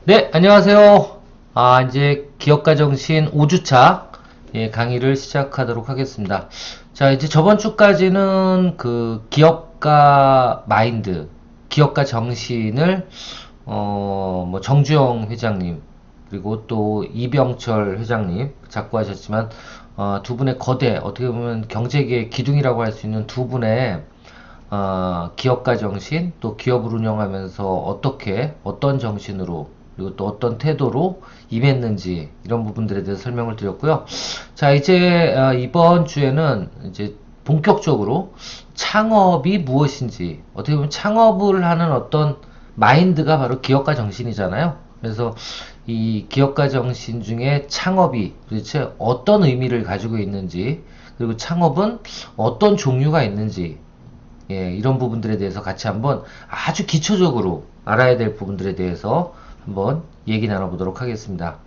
네, 안녕하세요. 이제 기업가 정신 5주차 강의를 시작하도록 하겠습니다. 자, 이제 저번 주까지는 그 기업가 마인드, 기업가 정신을 뭐 정주영 회장님 그리고 또 이병철 회장님 자꾸 하셨지만 두 분의 거대 어떻게 보면 경제계의 기둥이라고 할 수 있는 두 분의 기업가 정신, 또 기업을 운영하면서 어떻게, 어떤 정신으로, 그리고 또 어떤 태도로 임했는지, 이런 부분들에 대해서 설명을 드렸고요. 자, 이제, 이번 주에는 이제 본격적으로 창업이 무엇인지, 어떻게 보면 창업을 하는 어떤 마인드가 바로 기업가 정신이잖아요. 그래서 이 기업가 정신 중에 창업이 도대체 어떤 의미를 가지고 있는지, 그리고 창업은 어떤 종류가 있는지, 이런 부분들에 대해서 같이 한번 아주 기초적으로 알아야 될 부분들에 대해서 한번 얘기 나눠보도록 하겠습니다.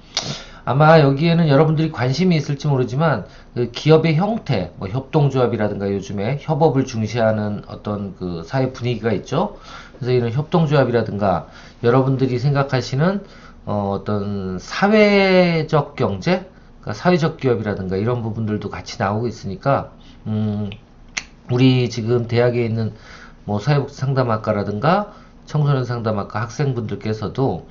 아마 여기에는 여러분들이 관심이 있을지 모르지만 그 기업의 형태, 뭐 협동조합이라든가 요즘에 협업을 중시하는 어떤 그 사회 분위기가 있죠. 그래서 이런 협동조합이라든가 여러분들이 생각하시는 떤 사회적 경제, 그러니까 사회적 기업이라든가 이런 부분들도 같이 나오고 있으니까 우리 지금 대학에 있는 뭐 사회복지 상담학과라든가 청소년 상담학과 학생분들께서도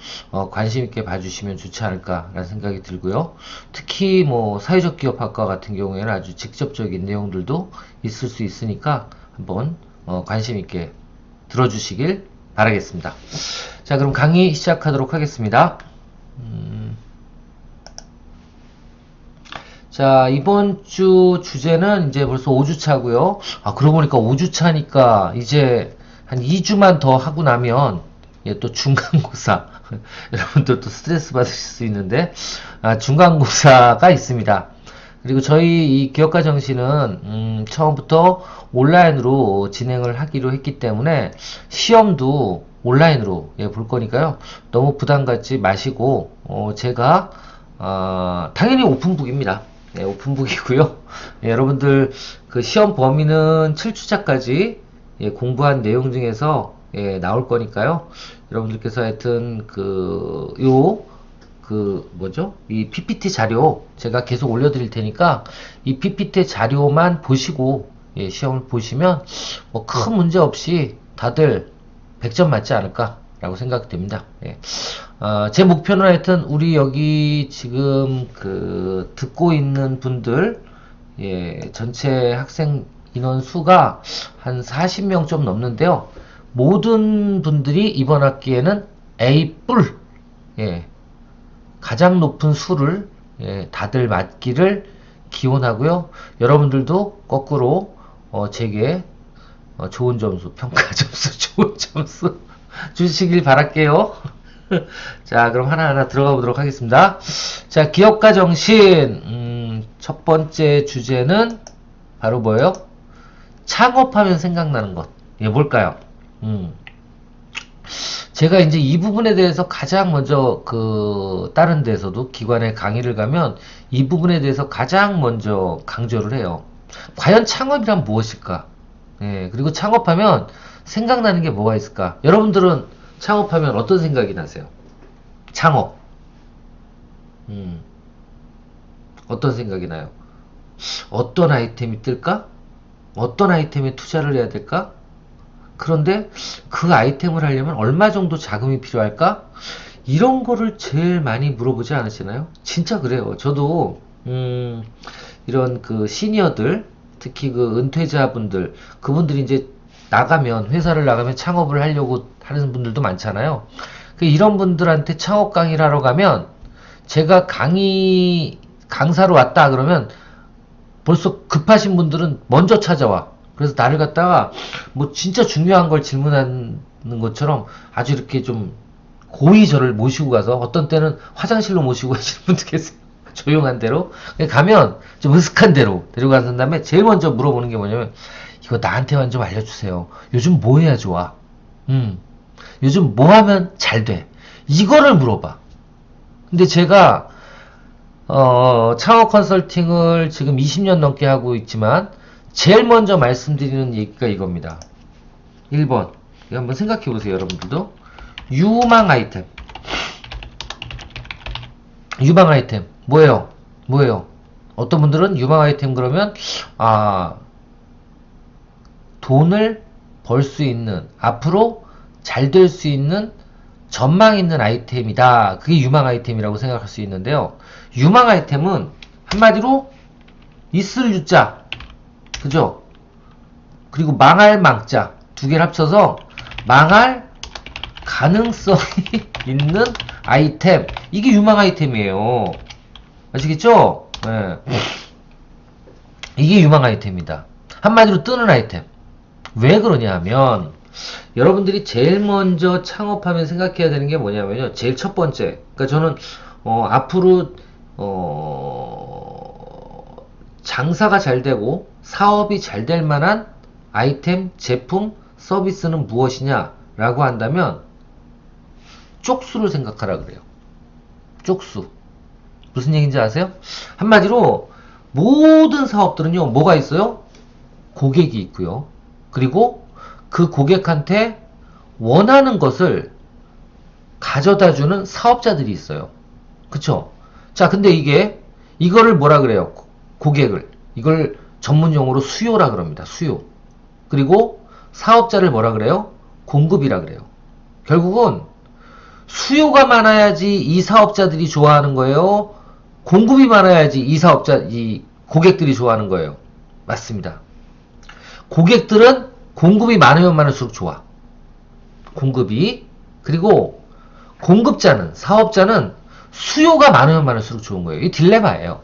관심 있게 봐주시면 좋지 않을까라는 생각이 들고요. 특히 뭐 사회적 기업학과 같은 경우에는 아주 직접적인 내용들도 있을 수 있으니까 한번 관심 있게 들어주시길 바라겠습니다. 자, 그럼 강의 시작하도록 하겠습니다. 자, 이번 주 주제는 이제 벌써 5주차고요. 그러고 보니까 5주차니까 이제 한 2주만 더 하고 나면 또 중간고사 여러분들 또 스트레스 받으실 수 있는데 중간고사가 있습니다. 그리고 저희 이 기업가 정신은 처음부터 온라인으로 진행을 하기로 했기 때문에 시험도 온라인으로 볼 거니까요. 너무 부담 갖지 마시고 제가 당연히 오픈북입니다. 오픈북이고요. 여러분들 그 시험 범위는 7주차까지 공부한 내용 중에서 나올 거니까요. 여러분들께서 하여튼 뭐죠? 이 PPT 자료 제가 계속 올려드릴 테니까 이 PPT 자료만 보시고 시험을 보시면 뭐 큰 문제 없이 다들 100점 맞지 않을까라고 생각됩니다. 제 목표는 하여튼 우리 여기 지금 듣고 있는 분들 전체 학생 인원 수가 한 40명 좀 넘는데요. 모든 분들이 이번 학기에는 A 뿔 가장 높은 수를 다들 맞기를 기원하고요. 여러분들도 거꾸로 제게 좋은 점수, 평가 점수, 좋은 점수 주시길 바랄게요. 자, 그럼 하나하나 들어가 보도록 하겠습니다. 자, 기업가 정신, 첫 번째 주제는 바로 뭐예요? 창업하면 생각나는 것. 뭘까요? 제가 이제 이 부분에 대해서 가장 먼저 다른 데서도 기관에 강의를 가면 이 부분에 대해서 가장 먼저 강조를 해요. 과연 창업이란 무엇일까? 그리고 창업하면 생각나는 게 뭐가 있을까? 여러분들은 창업하면 어떤 생각이 나세요? 창업. 어떤 생각이 나요? 어떤 아이템이 뜰까? 어떤 아이템에 투자를 해야 될까? 그런데 그 아이템을 하려면 얼마 정도 자금이 필요할까? 이런 거를 제일 많이 물어보지 않으시나요? 진짜 그래요. 저도 이런 시니어들, 특히 은퇴자분들, 그분들이 이제 회사를 나가면 창업을 하려고 하는 분들도 많잖아요. 이런 분들한테 창업 강의를 하러 가면 제가 강사로 왔다 그러면 벌써 급하신 분들은 먼저 찾아와. 그래서 나를 갖다가 뭐 진짜 중요한 걸 질문하는 것처럼 아주 이렇게 좀 고의 저를 모시고 가서 어떤 때는 화장실로 모시고 가시는 분도 계세요. 조용한 데로. 가면 좀 으슥한 데로 데리고 간 다음에 제일 먼저 물어보는 게 뭐냐면 이거 나한테만 좀 알려주세요. 요즘 뭐 해야 좋아? 요즘 뭐 하면 잘 돼? 이거를 물어봐. 근데 제가 창업 컨설팅을 지금 20년 넘게 하고 있지만 제일 먼저 말씀드리는 얘기가 이겁니다. 1번. 이거 한번 생각해 보세요, 여러분들도. 유망 아이템. 유망 아이템. 뭐예요? 뭐예요? 어떤 분들은 유망 아이템 그러면, 아, 돈을 벌 수 있는, 앞으로 잘 될 수 있는 전망 있는 아이템이다. 그게 유망 아이템이라고 생각할 수 있는데요. 유망 아이템은 한마디로 있을 유자, 그죠? 그리고 망할 망자 두 개를 합쳐서 망할 가능성이 있는 아이템. 이게 유망 아이템이에요. 아시겠죠? 네. 이게 유망 아이템이다. 한마디로 뜨는 아이템. 왜 그러냐 하면 여러분들이 제일 먼저 창업하면 생각해야 되는 게 뭐냐면요. 제일 첫 번째. 그러니까 저는 앞으로 장사가 잘 되고 사업이 잘 될 만한 아이템, 제품, 서비스는 무엇이냐라고 한다면 쪽수를 생각하라 그래요. 쪽수. 무슨 얘기인지 아세요? 한마디로 모든 사업들은요. 뭐가 있어요? 고객이 있고요. 그리고 그 고객한테 원하는 것을 가져다주는 사업자들이 있어요. 그쵸? 자, 근데 이거를 뭐라 그래요? 고객을. 이걸 전문용어로 수요라 그럽니다. 수요. 그리고 사업자를 뭐라 그래요? 공급이라 그래요. 결국은 수요가 많아야지 이 사업자들이 좋아하는 거예요. 공급이 많아야지 이 고객들이 좋아하는 거예요. 맞습니다. 고객들은 공급이 많으면 많을수록 좋아. 공급이. 그리고 공급자는, 사업자는 수요가 많으면 많을수록 좋은 거예요. 이 딜레마예요.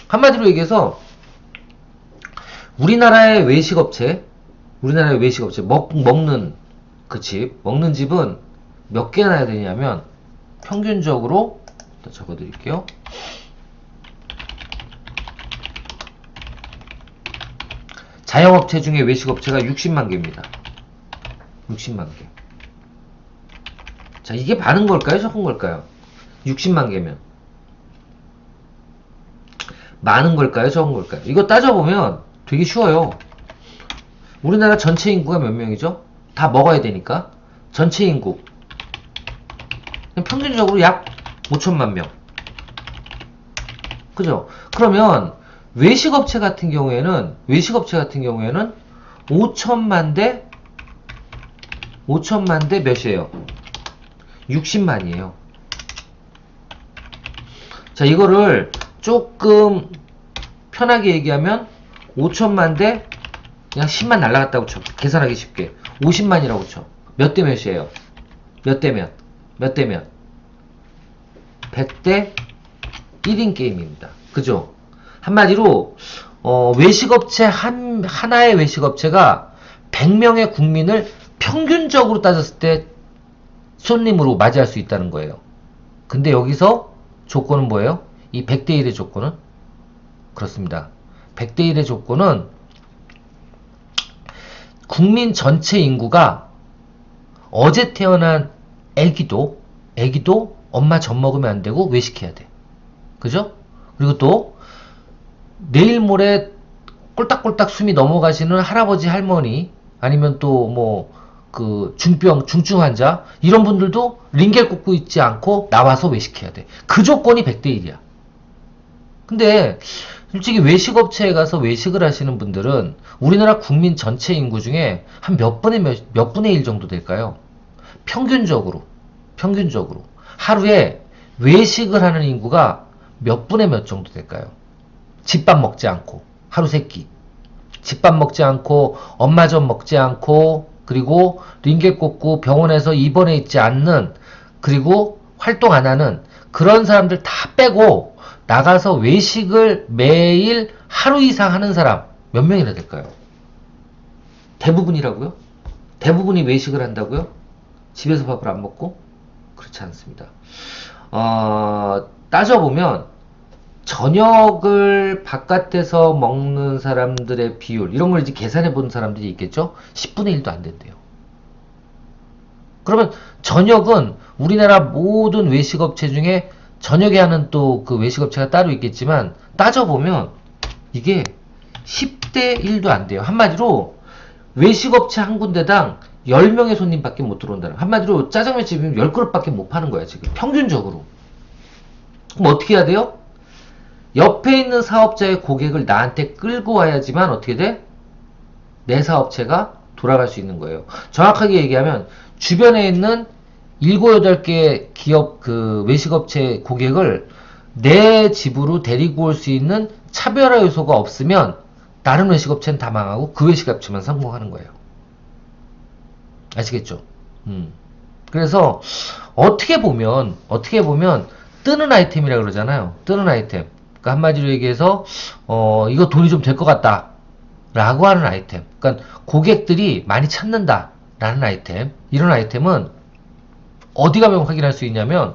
한마디로 얘기해서 우리나라의 외식업체, 먹는 그 집, 먹는 집은 몇 개나 해야 되냐면 평균적으로 적어드릴게요. 자영업체 중에 외식업체가 60만 개입니다. 60만 개. 자, 이게 많은 걸까요? 적은 걸까요? 60만 개면. 많은 걸까요? 적은 걸까요? 이거 따져보면 되게 쉬워요. 우리나라 전체 인구가 몇 명이죠? 다 먹어야 되니까. 전체 인구. 평균적으로 약 5천만 명. 그죠? 그러면 외식업체 같은 경우에는 5천만 대 몇이에요? 60만이에요. 자, 이거를 조금 편하게 얘기하면 5천만 대 그냥 10만 날라갔다고 쳐. 계산하기 쉽게. 50만이라고 쳐. 몇 대 몇이에요? 몇 대 몇? 100대 1인 게임입니다. 그죠? 한마디로 외식업체 하나의 외식업체가 100명의 국민을 평균적으로 따졌을 때 손님으로 맞이할 수 있다는 거예요. 근데 여기서 조건은 뭐예요? 이 100대 1의 조건은? 그렇습니다. 100대 1의 조건은 국민 전체 인구가 어제 태어난 애기도 엄마 젖 먹으면 안 되고 외식해야 돼. 그죠? 그리고 또 내일 모레 꼴딱꼴딱 숨이 넘어가시는 할아버지 할머니 아니면 또 뭐 그 중증 환자 이런 분들도 링겔 꽂고 있지 않고 나와서 외식해야 돼. 그 조건이 100대 1이야. 근데 솔직히 외식업체에 가서 외식을 하시는 분들은 우리나라 국민 전체 인구 중에 한 몇 분의 1 정도 될까요? 평균적으로 하루에 외식을 하는 인구가 몇 분의 몇 정도 될까요? 집밥 먹지 않고 하루 세끼 집밥 먹지 않고 엄마 젖 먹지 않고 그리고 링겔 꽂고 병원에서 입원해 있지 않는 그리고 활동 안 하는 그런 사람들 다 빼고 나가서 외식을 매일 하루 이상 하는 사람 몇 명이나 될까요? 대부분이라고요? 대부분이 외식을 한다고요? 집에서 밥을 안 먹고? 그렇지 않습니다. 따져보면 저녁을 바깥에서 먹는 사람들의 비율 이런 걸 이제 계산해 본 사람들이 있겠죠? 10분의 1도 안 된대요. 그러면 저녁은 우리나라 모든 외식업체 중에 저녁에 하는 또 그 외식업체가 따로 있겠지만 따져보면 이게 10대 1도 안 돼요. 한마디로 외식업체 한 군데당 10명의 손님밖에 못 들어온다는 한마디로 짜장면집이면 10그릇밖에 못 파는 거야 지금 평균적으로. 그럼 어떻게 해야 돼요? 옆에 있는 사업자의 고객을 나한테 끌고 와야지만 어떻게 돼? 내 사업체가 돌아갈 수 있는 거예요. 정확하게 얘기하면 주변에 있는 7, 8개 기업 그 외식업체 고객을 내 집으로 데리고 올 수 있는 차별화 요소가 없으면 다른 외식업체는 다 망하고 그 외식업체만 성공하는 거예요. 아시겠죠? 그래서 어떻게 보면 뜨는 아이템이라 그러잖아요. 뜨는 아이템. 그러니까 한마디로 얘기해서 이거 돈이 좀 될 것 같다 라고 하는 아이템. 그러니까 고객들이 많이 찾는다 라는 아이템. 이런 아이템은 어디 가면 확인할 수 있냐면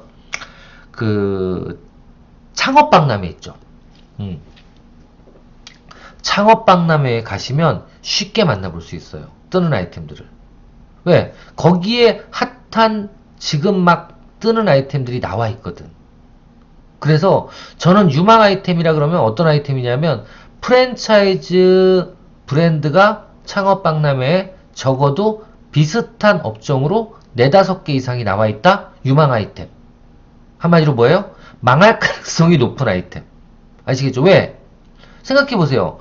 그 창업박람회 있죠. 창업박람회에 가시면 쉽게 만나볼 수 있어요. 뜨는 아이템들을. 왜? 거기에 핫한 지금 막 뜨는 아이템들이 나와 있거든. 그래서 저는 유망 아이템이라 그러면 어떤 아이템이냐면 프랜차이즈 브랜드가 창업박람회에 적어도 비슷한 업종으로 4, 5개 이상이 나와 있다? 유망 아이템. 한마디로 뭐예요? 망할 가능성이 높은 아이템. 아시겠죠? 왜? 생각해보세요.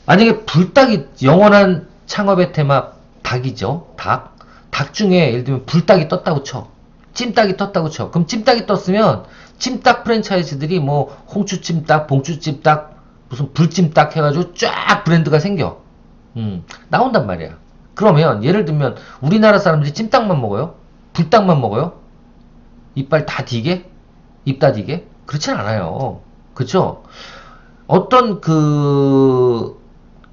만약에 불닭이 영원한 창업의 테마 닭이죠. 닭. 닭 중에 예를 들면 불닭이 떴다고 쳐. 찜닭이 떴다고 쳐. 그럼 찜닭이 떴으면 찜닭 프랜차이즈들이 뭐 홍추찜닭, 봉추찜닭, 무슨 불찜닭 해가지고 쫙 브랜드가 생겨. 나온단 말이야. 그러면 예를 들면 우리나라 사람들이 찜닭만 먹어요? 불닭만 먹어요? 이빨 다 디게? 입 다 디게? 그렇진 않아요. 그쵸? 어떤 그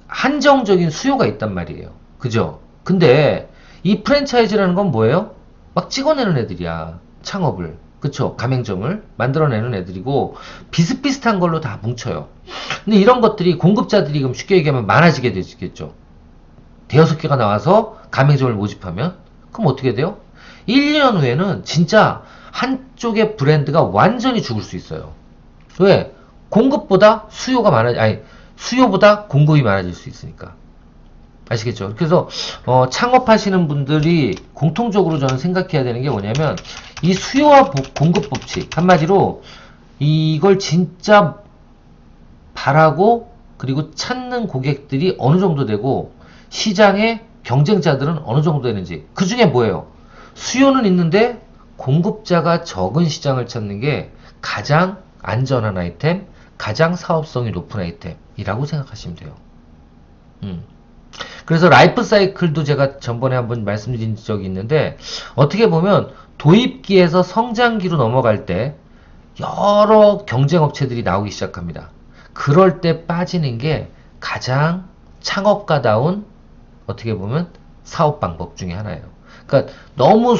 한정적인 수요가 있단 말이에요. 그죠? 근데 이 프랜차이즈라는 건 뭐예요? 막 찍어내는 애들이야. 창업을. 그쵸? 가맹점을 만들어내는 애들이고 비슷비슷한 걸로 다 뭉쳐요. 근데 이런 것들이 공급자들이 그럼 쉽게 얘기하면 많아지게 되겠죠. 대여섯 개가 나와서 가맹점을 모집하면 그럼 어떻게 돼요? 1, 2년 후에는 진짜 한쪽의 브랜드가 완전히 죽을 수 있어요. 왜? 공급보다 수요가 수요보다 공급이 많아질 수 있으니까. 아시겠죠? 그래서 창업하시는 분들이 공통적으로 저는 생각해야 되는 게 뭐냐면 이 수요와 공급 법칙, 한마디로 이걸 진짜 바라고 그리고 찾는 고객들이 어느 정도 되고 시장의 경쟁자들은 어느 정도 되는지. 그 중에 뭐예요? 수요는 있는데 공급자가 적은 시장을 찾는 게 가장 안전한 아이템, 가장 사업성이 높은 아이템이라고 생각하시면 돼요. 그래서 라이프 사이클도 제가 전번에 한번 말씀드린 적이 있는데 어떻게 보면 도입기에서 성장기로 넘어갈 때 여러 경쟁업체들이 나오기 시작합니다. 그럴 때 빠지는 게 가장 창업가다운 어떻게 보면 사업 방법 중에 하나예요. 그러니까 너무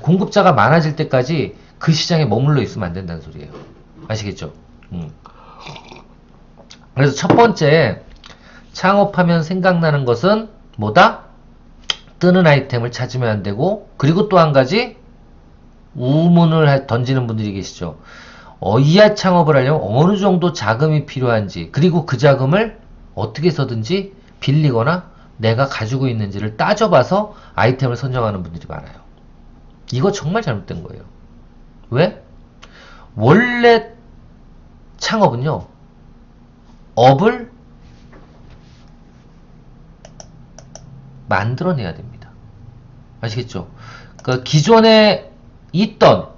공급자가 많아질 때까지 그 시장에 머물러 있으면 안 된다는 소리예요. 아시겠죠? 그래서 첫 번째 창업하면 생각나는 것은 뭐다? 뜨는 아이템을 찾으면 안 되고 그리고 또 한 가지 우문을 던지는 분들이 계시죠. 이하 창업을 하려면 어느 정도 자금이 필요한지 그리고 그 자금을 어떻게 해서든지 빌리거나 내가 가지고 있는지를 따져봐서 아이템을 선정하는 분들이 많아요. 이거 정말 잘못된 거예요. 왜? 원래 창업은요. 업을 만들어내야 됩니다. 아시겠죠? 그 기존에 있던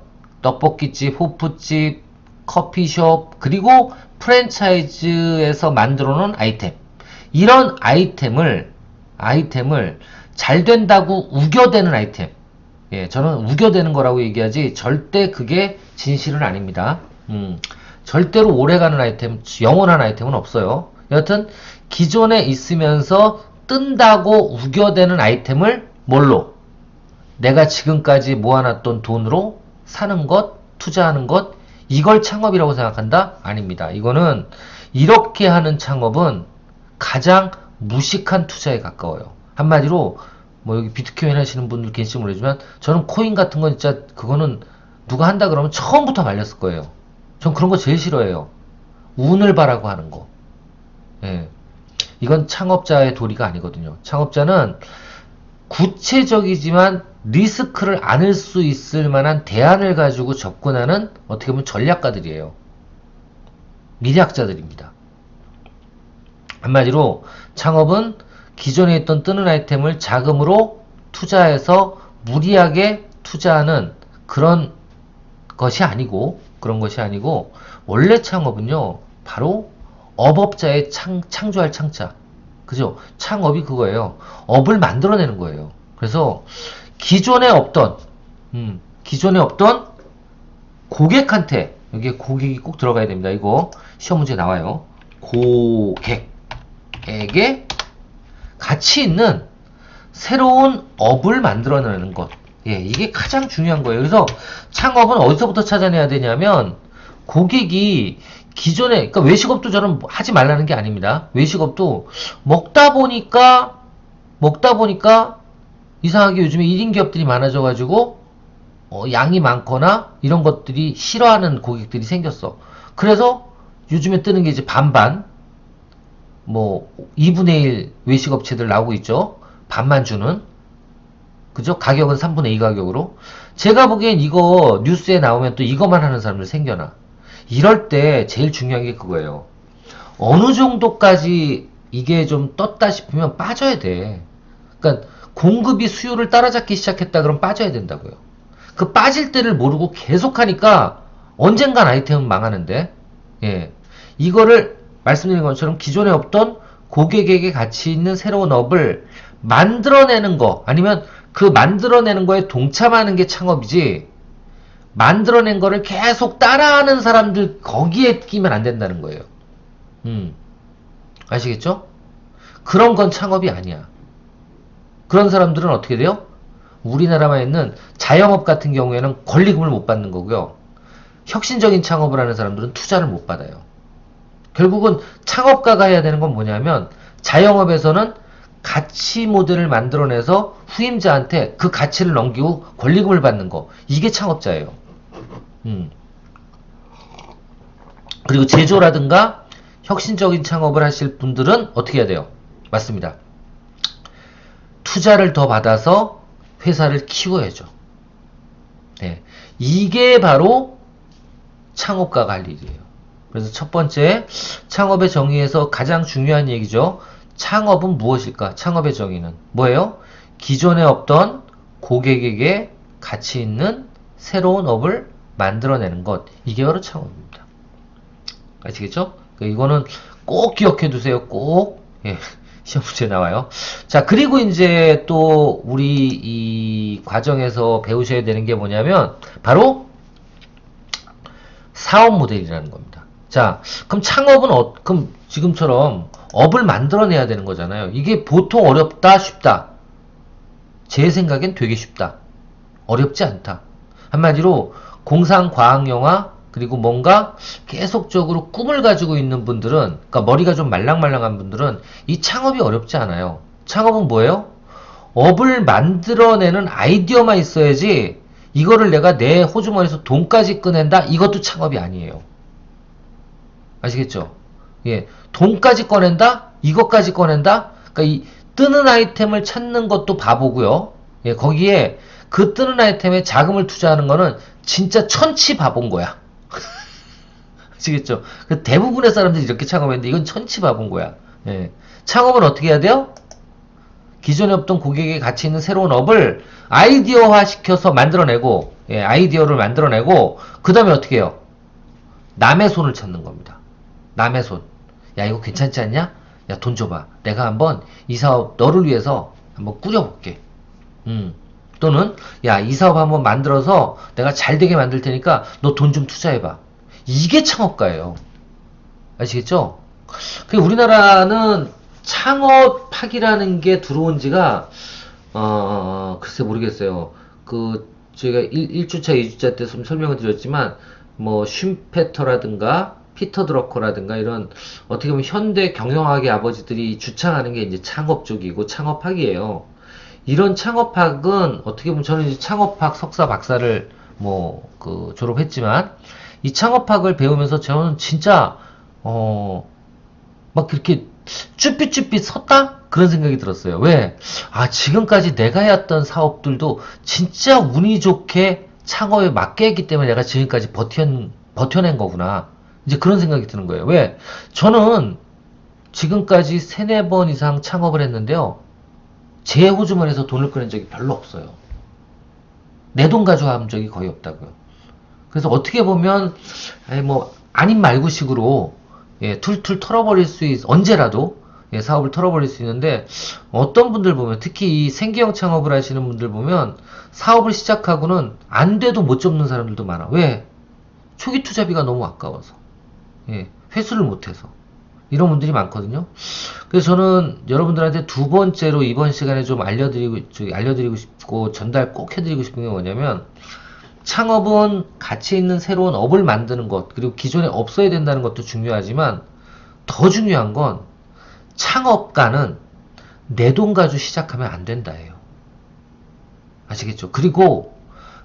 떡볶이집, 호프집, 커피숍, 그리고 프랜차이즈에서 만들어 놓은 아이템. 이런 아이템을 잘 된다고 우겨대는 아이템. 예, 저는 우겨대는 거라고 얘기하지 절대 그게 진실은 아닙니다. 절대로 오래가는 아이템, 영원한 아이템은 없어요. 여하튼 기존에 있으면서 뜬다고 우겨대는 아이템을 뭘로? 내가 지금까지 모아놨던 돈으로 사는 것, 투자하는 것, 이걸 창업이라고 생각한다? 아닙니다. 이거는 이렇게 하는 창업은 가장 무식한 투자에 가까워요. 한마디로 뭐 여기 비트코인 하시는 분들 계실지 모르지만 저는 코인 같은 건 진짜 그거는 누가 한다 그러면 처음부터 말렸을 거예요. 전 그런 거 제일 싫어해요. 운을 바라고 하는 거. 예. 이건 창업자의 도리가 아니거든요. 창업자는 구체적이지만 리스크를 안을 수 있을 만한 대안을 가지고 접근하는 어떻게 보면 전략가들이에요. 미래학자들입니다. 한마디로 창업은 기존에 있던 뜨는 아이템을 자금으로 투자해서 무리하게 투자하는 그런 것이 아니고 원래 창업은요 바로 업업자의 창조할 창자, 그죠? 창업이 그거예요. 업을 만들어내는 거예요. 그래서 기존에 없던 고객한테, 여기에 고객이 꼭 들어가야 됩니다. 이거 시험 문제 나와요. 고객에게 가치 있는 새로운 업을 만들어내는 것. 예, 이게 가장 중요한 거예요. 그래서 창업은 어디서부터 찾아내야 되냐면 고객이 기존에, 그러니까 외식업도 저는 하지 말라는 게 아닙니다. 외식업도 먹다 보니까 이상하게 요즘에 1인 기업들이 많아져가지고 양이 많거나 이런 것들이 싫어하는 고객들이 생겼어. 그래서 요즘에 뜨는 게 이제 반반, 뭐 2분의 1 외식업체들 나오고 있죠. 반만 주는, 그죠? 가격은 3분의 2 가격으로. 제가 보기엔 이거 뉴스에 나오면 또 이것만 하는 사람들 생겨나. 이럴 때 제일 중요한 게 그거예요. 어느 정도까지 이게 좀 떴다 싶으면 빠져야 돼. 그러니까 공급이 수요를 따라잡기 시작했다 그러면 빠져야 된다고요. 그 빠질 때를 모르고 계속 하니까 언젠간 아이템은 망하는데, 예. 이거를 말씀드린 것처럼 기존에 없던 고객에게 가치 있는 새로운 업을 만들어내는 거, 아니면 그 만들어내는 거에 동참하는 게 창업이지, 만들어낸 거를 계속 따라하는 사람들 거기에 끼면 안 된다는 거예요. 아시겠죠? 그런 건 창업이 아니야. 그런 사람들은 어떻게 돼요? 우리나라만 있는 자영업 같은 경우에는 권리금을 못 받는 거고요. 혁신적인 창업을 하는 사람들은 투자를 못 받아요. 결국은 창업가가 해야 되는 건 뭐냐면, 자영업에서는 가치 모델을 만들어내서 후임자한테 그 가치를 넘기고 권리금을 받는 거. 이게 창업자예요. 그리고 제조라든가 혁신적인 창업을 하실 분들은 어떻게 해야 돼요? 맞습니다. 투자를 더 받아서 회사를 키워야죠. 네. 이게 바로 창업가가 할 일이에요. 그래서 첫 번째, 창업의 정의에서 가장 중요한 얘기죠. 창업은 무엇일까? 창업의 정의는 뭐예요? 기존에 없던 고객에게 가치 있는 새로운 업을 만들어내는 것. 이게 바로 창업입니다. 아시겠죠? 이거는 꼭 기억해 두세요. 꼭. 예, 시험 문제 나와요. 자, 그리고 이제 또 우리 이 과정에서 배우셔야 되는 게 뭐냐면 바로 사업 모델이라는 겁니다. 자, 그럼 창업은 그럼 지금처럼 업을 만들어내야 되는 거잖아요. 이게 보통 어렵다, 쉽다? 제 생각엔 되게 쉽다. 어렵지 않다. 한마디로 공상과학영화, 그리고 뭔가 계속적으로 꿈을 가지고 있는 분들은, 그러니까 머리가 좀 말랑말랑한 분들은 이 창업이 어렵지 않아요. 창업은 뭐예요? 업을 만들어내는 아이디어만 있어야지, 이거를 내가 내 호주머니에서 돈까지 꺼낸다? 이것도 창업이 아니에요. 아시겠죠? 예, 돈까지 꺼낸다? 이것까지 꺼낸다? 그러니까 이 뜨는 아이템을 찾는 것도 바보고요. 예, 거기에 그 뜨는 아이템에 자금을 투자하는 거는 진짜 천치 바본 거야. 아시겠죠? 그 대부분의 사람들이 이렇게 창업했는데 이건 천치 바본 거야. 예. 창업은 어떻게 해야 돼요? 기존에 없던 고객의 가치 있는 새로운 업을 아이디어화 시켜서 만들어내고, 예, 아이디어를 만들어내고, 그 다음에 어떻게 해요? 남의 손을 찾는 겁니다. 남의 손. 야, 이거 괜찮지 않냐? 야, 돈 줘봐. 내가 한번 이 사업 너를 위해서 한번 꾸려볼게. 또는 야, 이 사업 한번 만들어서 내가 잘 되게 만들 테니까 너 돈 좀 투자해봐. 이게 창업가예요. 아시겠죠? 우리나라는 창업학이라는 게 들어온 지가 글쎄 모르겠어요. 제가 1주차, 2주차 때 좀 설명을 드렸지만 뭐 쉼페터라든가 피터 드러커라든가 이런 어떻게 보면 현대 경영학의 아버지들이 주창하는 게 이제 창업 쪽이고 창업학이에요. 이런 창업학은 어떻게 보면 저는 이제 창업학 석사 박사를 졸업했지만 이 창업학을 배우면서 저는 진짜 막 그렇게 쭈삣쭈삣 섰다? 그런 생각이 들었어요. 왜? 아, 지금까지 내가 해왔던 사업들도 진짜 운이 좋게 창업에 맞게 했기 때문에 내가 지금까지 버텨낸 거구나. 이제 그런 생각이 드는 거예요. 왜? 저는 지금까지 세네 번 이상 창업을 했는데요. 제 호주머니에서 돈을 꺼낸 적이 별로 없어요. 내 돈 가지고 한 적이 거의 없다고요. 그래서 어떻게 보면 아닌 말고식으로 툴툴 털어버릴 언제라도 사업을 털어버릴 수 있는데, 어떤 분들 보면, 특히 이 생계형 창업을 하시는 분들 보면 사업을 시작하고는 안 돼도 못 접는 사람들도 많아. 왜? 초기 투자비가 너무 아까워서, 회수를 못해서. 이런 분들이 많거든요. 그래서 저는 여러분들한테 두 번째로 이번 시간에 좀 알려드리고 싶고 전달 꼭 해드리고 싶은 게 뭐냐면, 창업은 가치 있는 새로운 업을 만드는 것, 그리고 기존에 없어야 된다는 것도 중요하지만, 더 중요한 건 창업가는 내 돈 가지고 시작하면 안 된다예요. 아시겠죠? 그리고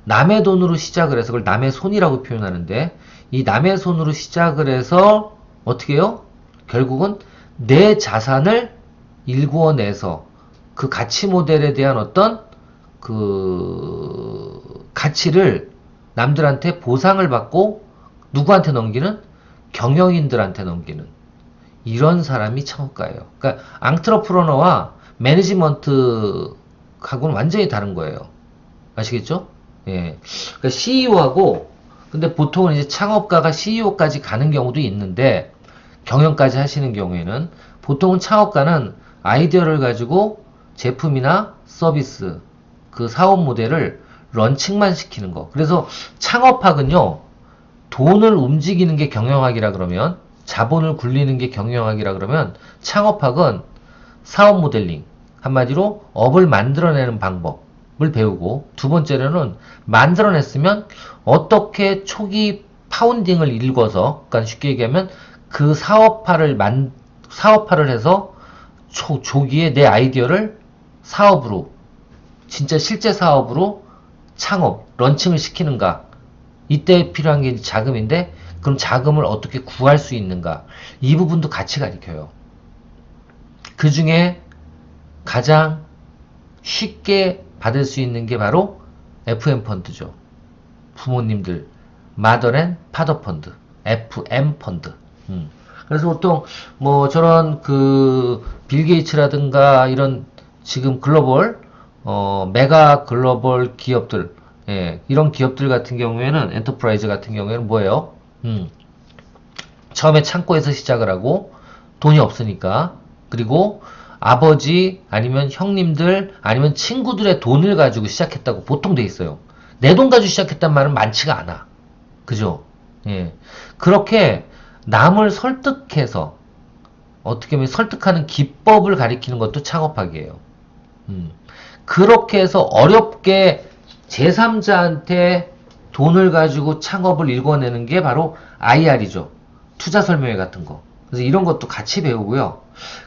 남의 돈으로 시작을 해서, 그걸 남의 손이라고 표현하는데, 이 남의 손으로 시작을 해서 어떻게 해요? 결국은 내 자산을 일구어내서 그 가치 모델에 대한 어떤 그 가치를 남들한테 보상을 받고 누구한테 넘기는? 경영인들한테 넘기는 이런 사람이 창업가예요. 그러니까 앙트러프러너와 매니지먼트하고는 완전히 다른 거예요. 아시겠죠? 예. 그러니까 CEO하고, 근데 보통은 이제 창업가가 CEO까지 가는 경우도 있는데, 경영까지 하시는 경우에는 보통은 창업가는 아이디어를 가지고 제품이나 서비스, 그 사업 모델을 런칭만 시키는 거. 그래서 창업학은요, 돈을 움직이는 게 경영학이라 그러면, 자본을 굴리는 게 경영학이라 그러면, 창업학은 사업 모델링, 한마디로 업을 만들어내는 방법을 배우고, 두 번째로는 만들어냈으면 어떻게 초기 파운딩을 읽어서, 그러니까 쉽게 얘기하면 그 사업화를 해서 조기에 내 아이디어를 사업으로, 진짜 실제 사업으로 창업, 런칭을 시키는가. 이때 필요한 게 자금인데, 그럼 자금을 어떻게 구할 수 있는가. 이 부분도 같이 가르쳐요. 그 중에 가장 쉽게 받을 수 있는 게 바로 FM 펀드죠. 부모님들, 마더 앤 파더 펀드, FM 펀드. 그래서 보통 저런 빌 게이츠라든가 이런 지금 글로벌 메가 글로벌 기업들, 이런 기업들 같은 경우에는, 엔터프라이즈 같은 경우에는 뭐예요? 처음에 창고에서 시작을 하고 돈이 없으니까, 그리고 아버지 아니면 형님들 아니면 친구들의 돈을 가지고 시작했다고 보통 돼 있어요. 내 돈 가지고 시작했단 말은 많지가 않아. 그죠? 그렇게 남을 설득해서, 어떻게 보면 설득하는 기법을 가리키는 것도 창업학이에요. 그렇게 해서 어렵게 제3자한테 돈을 가지고 창업을 일궈내는 게 바로 IR이죠. 투자 설명회 같은 거. 그래서 이런 것도 같이 배우고요.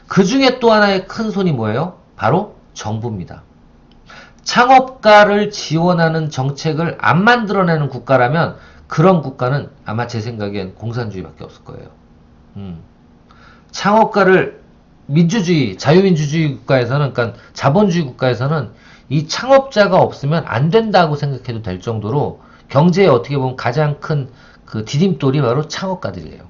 그 중에 또 하나의 큰 손이 뭐예요? 바로 정부입니다. 창업가를 지원하는 정책을 안 만들어내는 국가라면, 그런 국가는 아마 제 생각엔 공산주의밖에 없을 거예요. 창업가를 민주주의, 자유민주주의 국가에서는, 그러니까 자본주의 국가에서는 이 창업자가 없으면 안 된다고 생각해도 될 정도로, 경제에 어떻게 보면 가장 큰 그 디딤돌이 바로 창업가들이에요.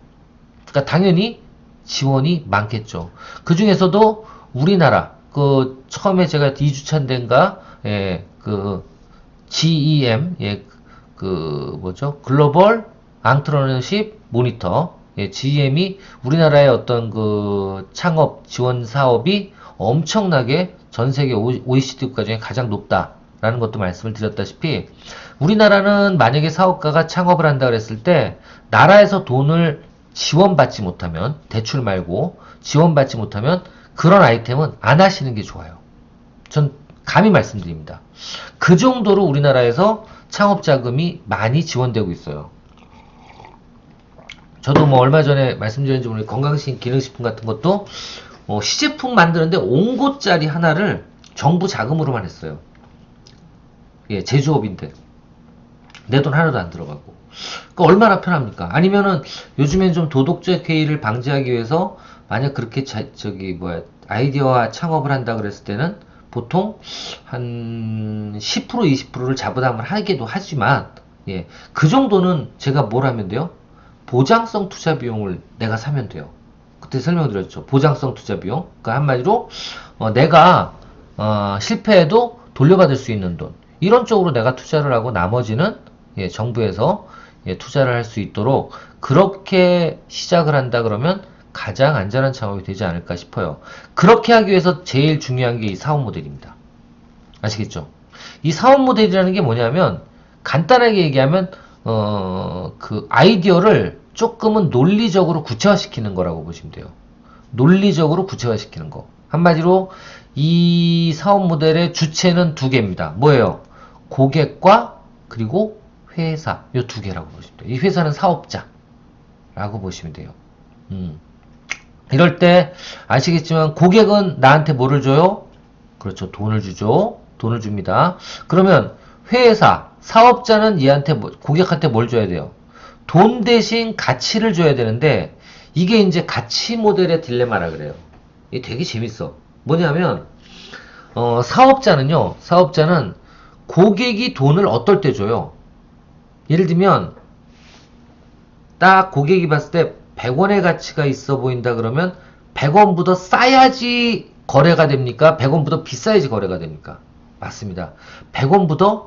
그러니까 당연히 지원이 많겠죠. 그 중에서도 우리나라, 처음에 제가 2주차인가, GEM, 글로벌 앙트러너십 모니터, GEM이 우리나라의 어떤 창업 지원 사업이 엄청나게 전 세계 OECD 국가 중에 가장 높다라는 것도 말씀을 드렸다시피, 우리나라는 만약에 사업가가 창업을 한다 그랬을 때, 나라에서 돈을 지원받지 못하면, 대출 말고 지원받지 못하면 그런 아이템은 안 하시는 게 좋아요. 전 감히 말씀드립니다. 그 정도로 우리나라에서 창업 자금이 많이 지원되고 있어요. 저도 얼마 전에 말씀드렸는지 모르겠는데, 건강식 기능식품 같은 것도 시제품 만드는데 5곳짜리 하나를 정부 자금으로만 했어요. 제조업인데 내 돈 하나도 안 들어가고. 그러니까 얼마나 편합니까? 아니면은 요즘엔 좀 도덕적 해이를 방지하기 위해서 만약 그렇게 아이디어와 창업을 한다 그랬을 때는 보통 한 10% 20%를 자부담을 하기도 하지만, 예, 그 정도는 제가 뭘 하면 돼요? 보장성 투자 비용을 내가 사면 돼요. 그때 설명드렸죠. 보장성 투자 비용. 그러니까 한마디로 내가 실패해도 돌려받을 수 있는 돈. 이런 쪽으로 내가 투자를 하고 나머지는, 예, 정부에서, 예, 투자를 할 수 있도록 그렇게 시작을 한다 그러면 가장 안전한 창업이 되지 않을까 싶어요. 그렇게 하기 위해서 제일 중요한 게 이 사업 모델입니다. 아시겠죠? 이 사업 모델이라는 게 뭐냐면, 간단하게 얘기하면 그 아이디어를 조금은 논리적으로 구체화시키는 거라고 보시면 돼요. 논리적으로 구체화시키는 거. 한마디로 이 사업 모델의 주체는 두 개입니다. 뭐예요? 고객과 그리고 회사. 이 두 개라고 보시면 돼요. 이 회사는 사업자라고 보시면 돼요. 이럴 때 아시겠지만 고객은 나한테 뭐를 줘요? 그렇죠. 돈을 주죠. 돈을 줍니다. 그러면 회사, 사업자는 얘한테, 고객한테 뭘 줘야 돼요? 돈 대신 가치를 줘야 되는데, 이게 이제 가치 모델의 딜레마라 그래요. 이게 되게 재밌어. 뭐냐면, 사업자는 고객이 돈을 어떨 때 줘요? 예를 들면, 딱 고객이 봤을 때 100원의 가치가 있어 보인다 그러면 100원보다 싸야지 거래가 됩니까? 100원보다 비싸야지 거래가 됩니까? 맞습니다. 100원보다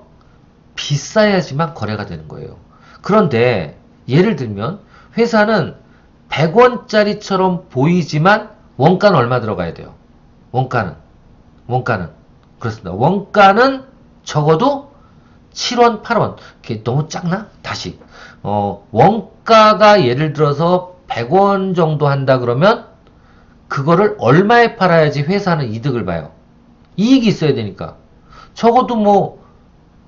비싸야지만 거래가 되는 거예요. 그런데 예를 들면 회사는 100원짜리처럼 보이지만 원가는 얼마 들어가야 돼요? 원가는 그렇습니다. 원가는 적어도 7원, 8원. 그게 너무 작나? 다시. 원가가 예를 들어서 100원 정도 한다 그러면 그거를 얼마에 팔아야지 회사는 이득을 봐요. 이익이 있어야 되니까. 적어도 뭐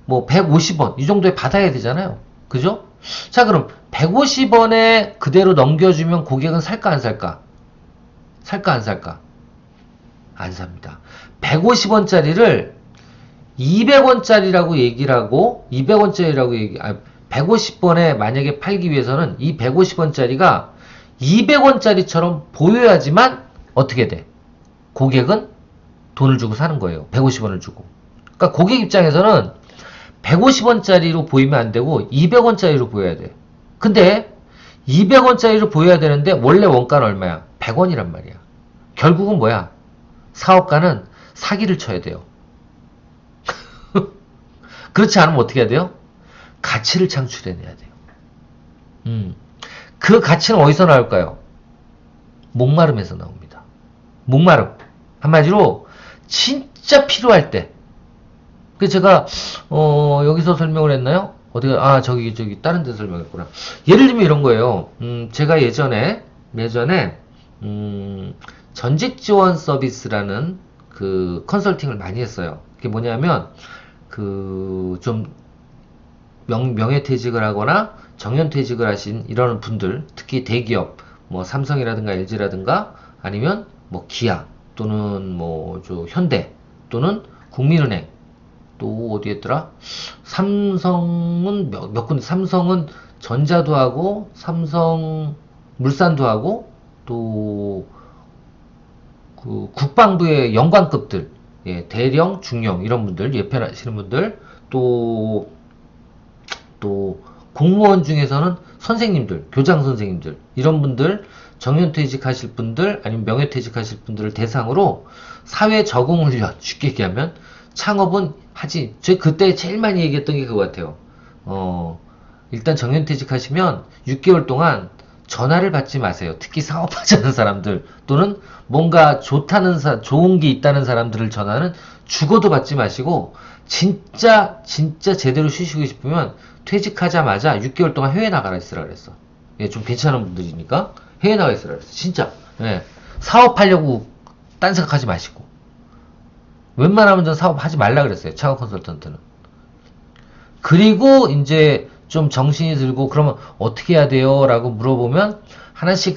150원 이 정도에 받아야 되잖아요. 그죠? 자, 그럼 150원에 그대로 넘겨주면 고객은 살까 안 살까? 살까 안 살까? 안 삽니다. 150원짜리를 200원짜리라고 얘기를 하고 150원에 만약에 팔기 위해서는 이 150원짜리가 200원짜리처럼 보여야지만 어떻게 돼? 고객은 돈을 주고 사는 거예요. 150원을 주고. 그러니까 고객 입장에서는 150원짜리로 보이면 안 되고 200원짜리로 보여야 돼. 근데 200원짜리로 보여야 되는데 원래 원가는 얼마야? 100원이란 말이야. 결국은 뭐야? 사업가는 사기를 쳐야 돼요. 그렇지 않으면 어떻게 해야 돼요? 가치를 창출해내야 돼요. 그 가치는 어디서 나올까요? 목마름에서 나옵니다. 목마름. 한마디로 진짜 필요할 때. 그 제가 여기서 설명을 했나요? 어디가 저기 다른 데 설명했구나. 예를 들면 이런 거예요. 제가 예전에 전직 지원 서비스라는 그 컨설팅을 많이 했어요. 그게 뭐냐면 좀 명예퇴직을 하거나 정년퇴직을 하신 이런 분들, 특히 대기업, 뭐 삼성이라든가 LG라든가 아니면 뭐 기아 또는 뭐 현대 또는 국민은행 또 어디였더라? 삼성은 몇 군데, 삼성은 전자도 하고 삼성 물산도 하고 또 그 국방부의 영관급들, 예, 대령, 중령 이런 분들, 예편하시는 분들, 또 공무원 중에서는 선생님들, 교장 선생님들 이런 분들, 정년퇴직하실 분들 아니면 명예퇴직하실 분들을 대상으로 사회 적응 훈련, 쉽게 얘기하면 창업은 하지. 제가 그때 제일 많이 얘기했던 게 그거 같아요. 일단 정년퇴직하시면 6개월 동안 전화를 받지 마세요. 특히 사업하지 않은 사람들 또는 뭔가 좋은 게 있다는 사람들을 전화는 죽어도 받지 마시고 진짜 제대로 쉬시고 싶으면 퇴직하자마자 6개월 동안 해외 나가라 있으라 그랬어. 예, 좀 괜찮은 분들이니까 해외 나가 있으라 그랬어. 진짜. 예, 사업하려고 딴 생각하지 마시고. 웬만하면 전 사업하지 말라 그랬어요. 창업 컨설턴트는. 그리고 이제 좀 정신이 들고 그러면 어떻게 해야 돼요? 라고 물어보면 하나씩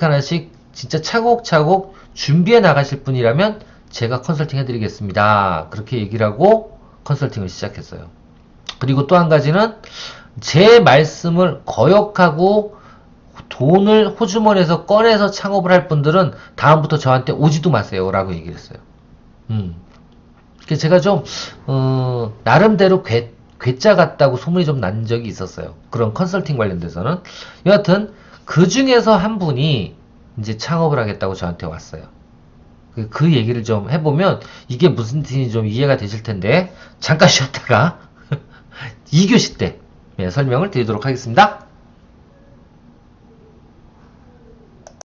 진짜 차곡차곡 준비해 나가실 분이라면 제가 컨설팅 해드리겠습니다. 그렇게 얘기를 하고 컨설팅을 시작했어요. 그리고 또 한 가지는 제 말씀을 거역하고 돈을 호주머니에서 꺼내서 창업을 할 분들은 다음부터 저한테 오지도 마세요. 라고 얘기를 했어요. 그래서 제가 좀, 나름대로 괴짜 같다고 소문이 좀 난 적이 있었어요. 그런 컨설팅 관련돼서는. 여하튼, 그 중에서 한 분이 이제 창업을 하겠다고 저한테 왔어요. 그 얘기를 좀 해보면 이게 무슨 뜻인지 좀 이해가 되실 텐데, 잠깐 쉬었다가 2교시 때 설명을 드리도록 하겠습니다.